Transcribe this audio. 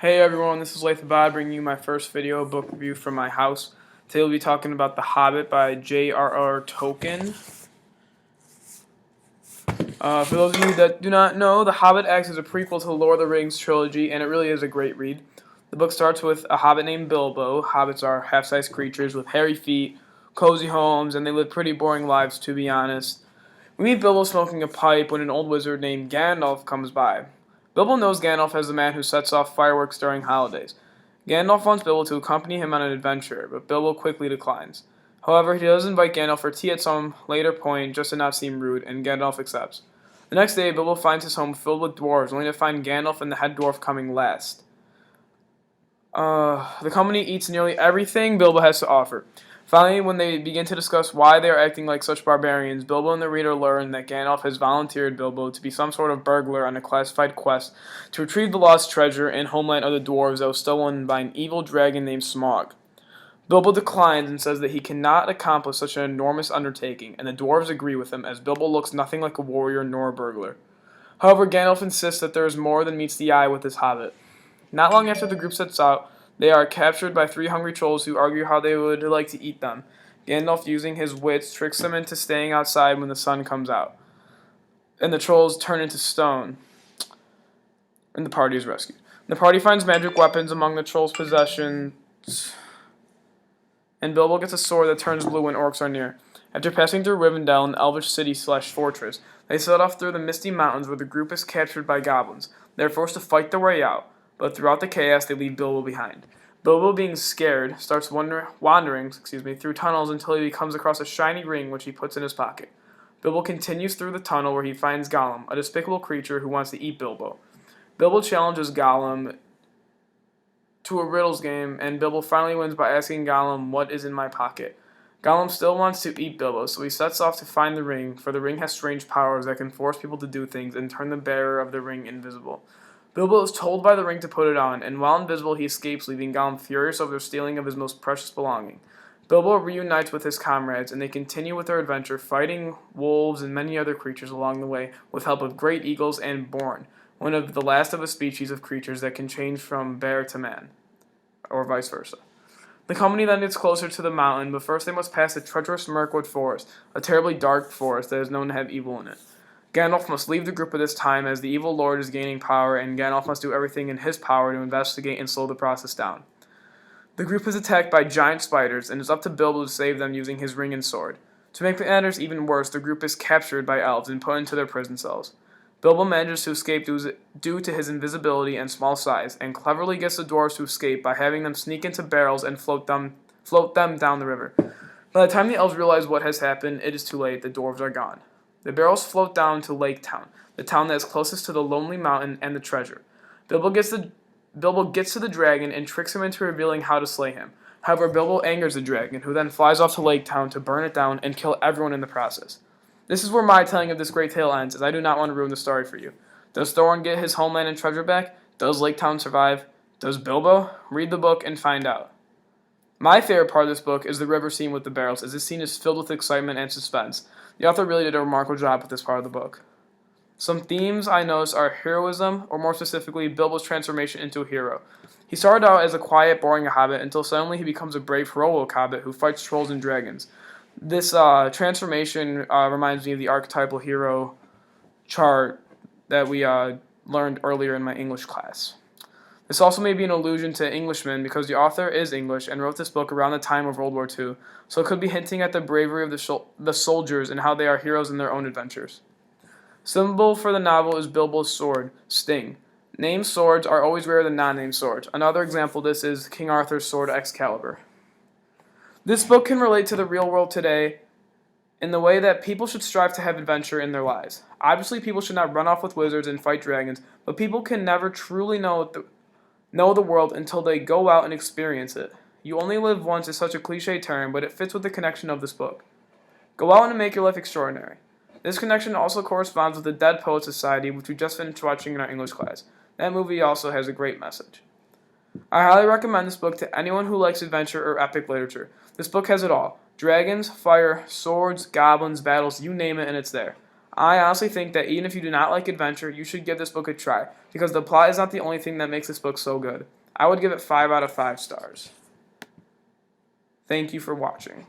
Hey everyone, this is Laith bringing you my first video book review from my house. Today we'll be talking about The Hobbit by J.R.R. Tolkien. For those of you that do not know, The Hobbit acts as a prequel to the Lord of the Rings trilogy, and it really is a great read. The book starts with a hobbit named Bilbo. Hobbits are half-sized creatures with hairy feet, cozy homes, and they live pretty boring lives, to be honest. We meet Bilbo smoking a pipe when an old wizard named Gandalf comes by. Bilbo knows Gandalf as the man who sets off fireworks during holidays. Gandalf wants Bilbo to accompany him on an adventure, but Bilbo quickly declines. However, he does invite Gandalf for tea at some later point just to not seem rude, and Gandalf accepts. The next day, Bilbo finds his home filled with dwarves, only to find Gandalf and the head dwarf coming last. The company eats nearly everything Bilbo has to offer. Finally, when they begin to discuss why they are acting like such barbarians, Bilbo and the reader learn that Gandalf has volunteered Bilbo to be some sort of burglar on a classified quest to retrieve the lost treasure and homeland of the dwarves that was stolen by an evil dragon named Smaug. Bilbo declines and says that he cannot accomplish such an enormous undertaking, and the dwarves agree with him, as Bilbo looks nothing like a warrior nor a burglar. However, Gandalf insists that there is more than meets the eye with this hobbit. Not long after the group sets out, they are captured by three hungry trolls who argue how they would like to eat them. Gandalf, using his wits, tricks them into staying outside when the sun comes out, and the trolls turn into stone, and the party is rescued. The party finds magic weapons among the trolls' possessions, and Bilbo gets a sword that turns blue when orcs are near. After passing through Rivendell, an elvish city/fortress, they set off through the misty mountains where the group is captured by goblins. They are forced to fight their way out, but throughout the chaos, they leave Bilbo behind. Bilbo, being scared, starts wandering through tunnels until he comes across a shiny ring which he puts in his pocket. Bilbo continues through the tunnel where he finds Gollum, a despicable creature who wants to eat Bilbo. Bilbo challenges Gollum to a riddles game, and Bilbo finally wins by asking Gollum, "What is in my pocket?" Gollum still wants to eat Bilbo, so he sets off to find the ring, for the ring has strange powers that can force people to do things and turn the bearer of the ring invisible. Bilbo is told by the ring to put it on, and while invisible he escapes, leaving Gollum furious over the stealing of his most precious belonging. Bilbo reunites with his comrades, and they continue with their adventure, fighting wolves and many other creatures along the way, with help of great eagles and Born, one of the last of a species of creatures that can change from bear to man, or vice versa. The company then gets closer to the mountain, but first they must pass the treacherous Mirkwood Forest, a terribly dark forest that is known to have evil in it. Gandalf must leave the group at this time as the evil lord is gaining power, and Gandalf must do everything in his power to investigate and slow the process down. The group is attacked by giant spiders, and it's up to Bilbo to save them using his ring and sword. To make matters even worse, the group is captured by elves and put into their prison cells. Bilbo manages to escape due to his invisibility and small size, and cleverly gets the dwarves to escape by having them sneak into barrels and float them down the river. By the time the elves realize what has happened, it is too late. The dwarves are gone. The barrels float down to Lake Town, the town that is closest to the Lonely Mountain and the treasure. Bilbo gets to the dragon and tricks him into revealing how to slay him. However, Bilbo angers the dragon, who then flies off to Lake Town to burn it down and kill everyone in the process. This is where my telling of this great tale ends, as I do not want to ruin the story for you. Does Thorin get his homeland and treasure back? Does Lake Town survive? Does Bilbo? Read the book and find out. My favorite part of this book is the river scene with the barrels, as this scene is filled with excitement and suspense. The author really did a remarkable job with this part of the book. Some themes I noticed are heroism, or more specifically, Bilbo's transformation into a hero. He started out as a quiet, boring hobbit until suddenly he becomes a brave, heroic hobbit who fights trolls and dragons. This transformation reminds me of the archetypal hero chart that we learned earlier in my English class. This also may be an allusion to Englishmen because the author is English and wrote this book around the time of World War II, so it could be hinting at the bravery of the soldiers and how they are heroes in their own adventures. Symbol for the novel is Bilbo's sword, Sting. Named swords are always rarer than non-named swords. Another example of this is King Arthur's sword Excalibur. This book can relate to the real world today in the way that people should strive to have adventure in their lives. Obviously, people should not run off with wizards and fight dragons, but people can never truly know the world until they go out and experience it. You only live once is such a cliche term, but it fits with the connection of this book. Go out and make your life extraordinary. This connection also corresponds with the Dead Poets Society, which we just finished watching in our English class. That movie also has a great message. I highly recommend this book to anyone who likes adventure or epic literature. This book has it all. Dragons, fire, swords, goblins, battles, you name it, and it's there. I honestly think that even if you do not like adventure, you should give this book a try, because the plot is not the only thing that makes this book so good. I would give it 5 out of 5 stars. Thank you for watching.